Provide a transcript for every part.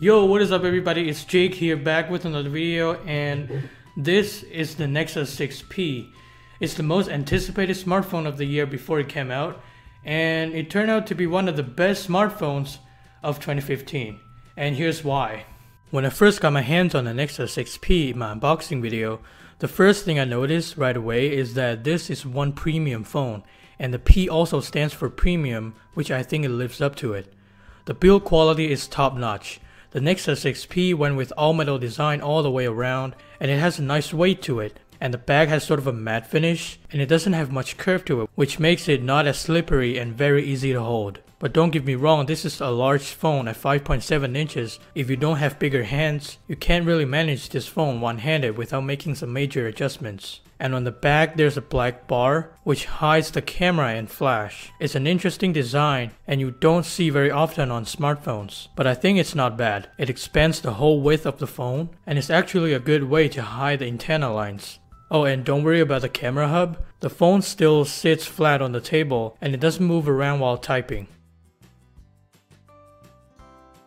Yo, what is up everybody? It's Jake here, back with another video, and this is the Nexus 6P. It's the most anticipated smartphone of the year before it came out, and it turned out to be one of the best smartphones of 2015. And here's why. When I first got my hands on the Nexus 6P in my unboxing video, the first thing I noticed right away is that this is one premium phone, and the P also stands for premium, which I think it lives up to it. The build quality is top notch. The Nexus 6P went with all metal design all the way around, and it has a nice weight to it. And the bag has sort of a matte finish, and it doesn't have much curve to it, which makes it not as slippery and very easy to hold. But don't get me wrong, this is a large phone at 5.7 inches. If you don't have bigger hands, you can't really manage this phone one-handed without making some major adjustments. And on the back there's a black bar which hides the camera and flash. It's an interesting design and you don't see very often on smartphones, but I think it's not bad. It expands the whole width of the phone and it's actually a good way to hide the antenna lines. Oh, and don't worry about the camera hub. The phone still sits flat on the table and it doesn't move around while typing.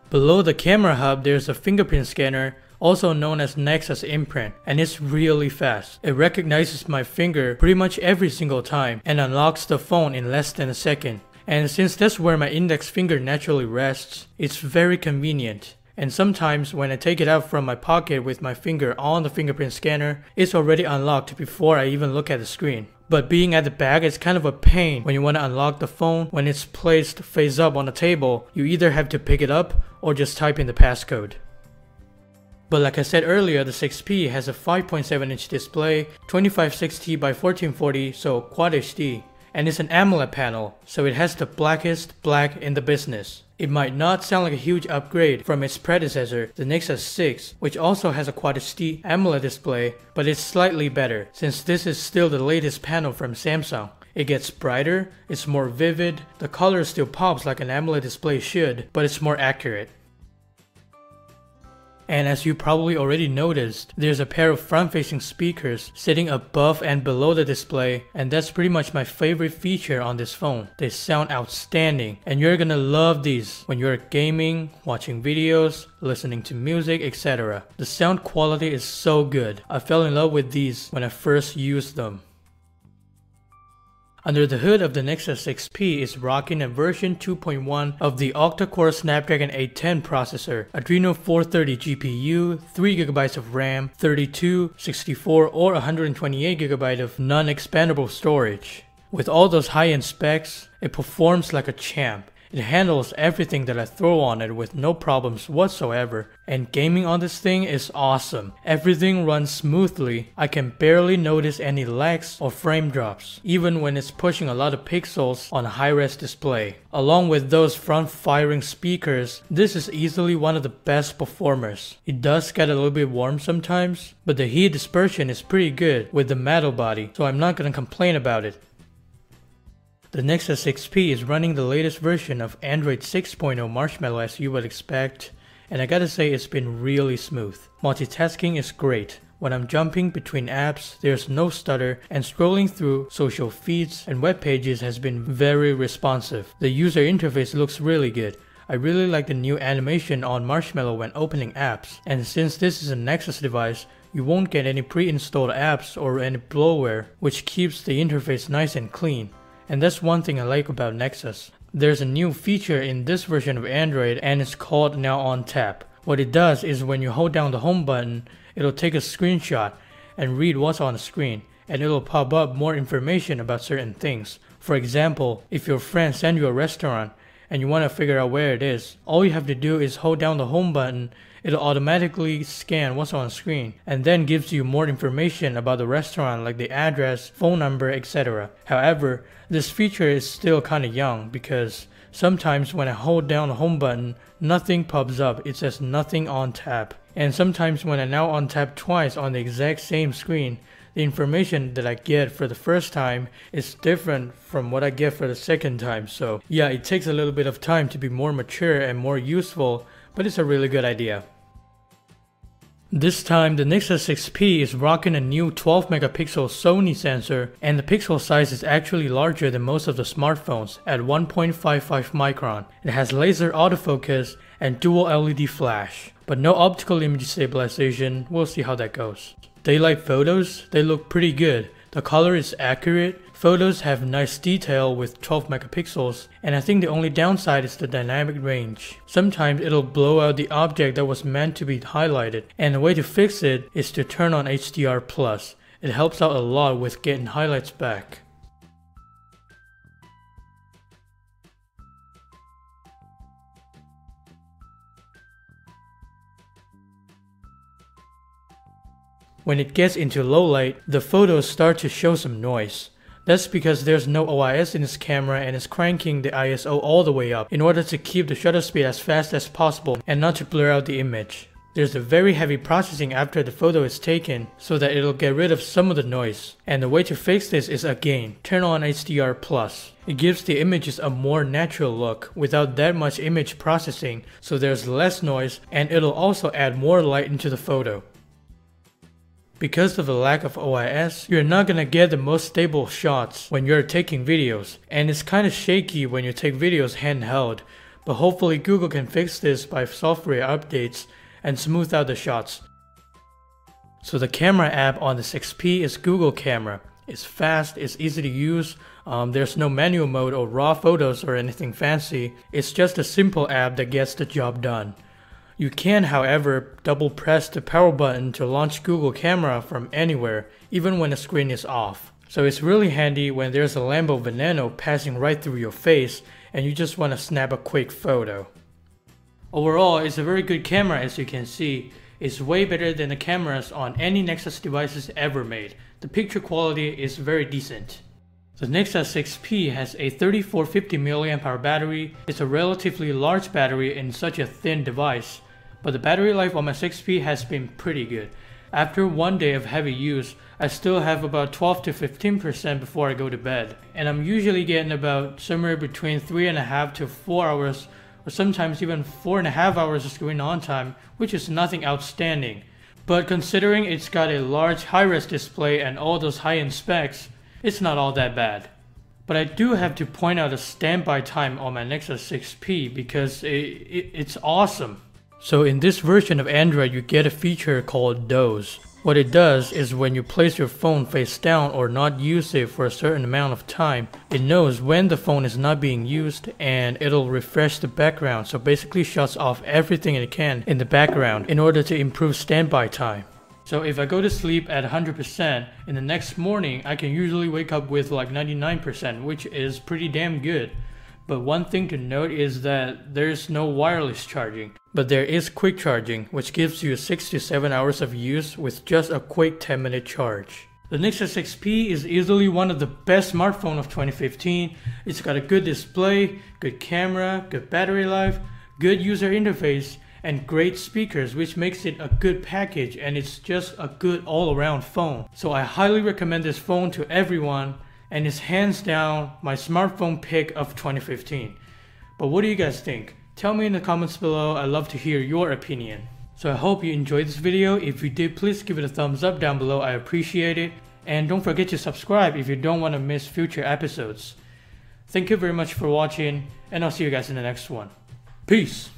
Below the camera hub there's a fingerprint scanner, also known as Nexus imprint, and it's really fast. It recognizes my finger pretty much every single time and unlocks the phone in less than a second. And since that's where my index finger naturally rests, it's very convenient. And sometimes when I take it out from my pocket with my finger on the fingerprint scanner, it's already unlocked before I even look at the screen. But being at the back is kind of a pain when you want to unlock the phone. When it's placed face up on the table, you either have to pick it up or just type in the passcode. But like I said earlier, the 6P has a 5.7 inch display, 2560 by 1440, so Quad HD, and it's an AMOLED panel, so it has the blackest black in the business. It might not sound like a huge upgrade from its predecessor, the Nexus 6, which also has a Quad HD AMOLED display, but it's slightly better, since this is still the latest panel from Samsung. It gets brighter, it's more vivid, the color still pops like an AMOLED display should, but it's more accurate. And as you probably already noticed, there's a pair of front-facing speakers sitting above and below the display, and that's pretty much my favorite feature on this phone. They sound outstanding, and you're gonna love these when you're gaming, watching videos, listening to music, etc. The sound quality is so good. I fell in love with these when I first used them. Under the hood of the Nexus 6P is rocking a version 2.1 of the octa-core Snapdragon 810 processor, Adreno 430 GPU, 3GB of RAM, 32, 64 or 128GB of non-expandable storage. With all those high-end specs, it performs like a champ. It handles everything that I throw on it with no problems whatsoever, and gaming on this thing is awesome. Everything runs smoothly. I can barely notice any lags or frame drops, even when it's pushing a lot of pixels on a high-res display. Along with those front-firing speakers, this is easily one of the best performers. It does get a little bit warm sometimes, but the heat dispersion is pretty good with the metal body, so I'm not gonna complain about it. The Nexus 6P is running the latest version of Android 6.0 Marshmallow as you would expect, and I gotta say it's been really smooth. Multitasking is great. When I'm jumping between apps, there's no stutter, and scrolling through social feeds and web pages has been very responsive. The user interface looks really good. I really like the new animation on Marshmallow when opening apps, and since this is a Nexus device, you won't get any pre-installed apps or any bloatware, which keeps the interface nice and clean. And that's one thing I like about Nexus. There's a new feature in this version of Android and it's called Now on Tap. What it does is when you hold down the home button, it'll take a screenshot and read what's on the screen, and it'll pop up more information about certain things. For example, if your friend sends you a restaurant and you want to figure out where it is, all you have to do is hold down the home button. It'll automatically scan what's on the screen and then gives you more information about the restaurant like the address, phone number, etc. However, this feature is still kinda young because sometimes when I hold down the home button, nothing pops up, it says nothing on tap. And sometimes when I now on tap twice on the exact same screen, the information that I get for the first time is different from what I get for the second time. So yeah, it takes a little bit of time to be more mature and more useful, but it's a really good idea. This time, the Nexus 6P is rocking a new 12 megapixel Sony sensor, and the pixel size is actually larger than most of the smartphones at 1.55 micron. It has laser autofocus and dual LED flash, but no optical image stabilization. We'll see how that goes. Daylight photos, they look pretty good. The color is accurate, photos have nice detail with 12 megapixels, and I think the only downside is the dynamic range. Sometimes it'll blow out the object that was meant to be highlighted, and the way to fix it is to turn on HDR+. It helps out a lot with getting highlights back. When it gets into low light, the photos start to show some noise. That's because there's no OIS in this camera and it's cranking the ISO all the way up in order to keep the shutter speed as fast as possible and not to blur out the image. There's a very heavy processing after the photo is taken so that it'll get rid of some of the noise. And the way to fix this is again, turn on HDR+. It gives the images a more natural look without that much image processing, so there's less noise, and it'll also add more light into the photo. Because of the lack of OIS, you're not gonna get the most stable shots when you're taking videos, and it's kinda shaky when you take videos handheld, but hopefully Google can fix this by software updates and smooth out the shots. So the camera app on the 6P is Google Camera. It's fast, it's easy to use, there's no manual mode or raw photos or anything fancy, it's just a simple app that gets the job done. You can, however, double press the power button to launch Google Camera from anywhere, even when the screen is off. So it's really handy when there's a Lambo Veneno passing right through your face and you just want to snap a quick photo. Overall, it's a very good camera as you can see. It's way better than the cameras on any Nexus devices ever made. The picture quality is very decent. The Nexus 6P has a 3450 mAh battery. It's a relatively large battery in such a thin device, but the battery life on my 6P has been pretty good. After one day of heavy use, I still have about 12 to 15% before I go to bed, and I'm usually getting about somewhere between 3.5 to 4 hours, or sometimes even 4.5 hours of screen on time, which is nothing outstanding. But considering it's got a large high-res display and all those high-end specs, it's not all that bad. But I do have to point out the standby time on my Nexus 6P because it's awesome. So in this version of Android, you get a feature called Doze. What it does is when you place your phone face down or not use it for a certain amount of time, it knows when the phone is not being used and it'll refresh the background, so basically shuts off everything it can in the background in order to improve standby time. So if I go to sleep at 100%, in the next morning I can usually wake up with like 99%, which is pretty damn good. But one thing to note is that there's no wireless charging, but there is quick charging, which gives you 6 to 7 hours of use with just a quick 10-minute charge. The Nexus 6P is easily one of the best smartphones of 2015. It's got a good display, good camera, good battery life, good user interface, and great speakers, which makes it a good package, and it's just a good all-around phone. So I highly recommend this phone to everyone, and it's hands down my smartphone pick of 2015. But what do you guys think? Tell me in the comments below. I'd love to hear your opinion. So I hope you enjoyed this video. If you did, please give it a thumbs up down below. I appreciate it. And don't forget to subscribe if you don't want to miss future episodes. Thank you very much for watching, and I'll see you guys in the next one. Peace!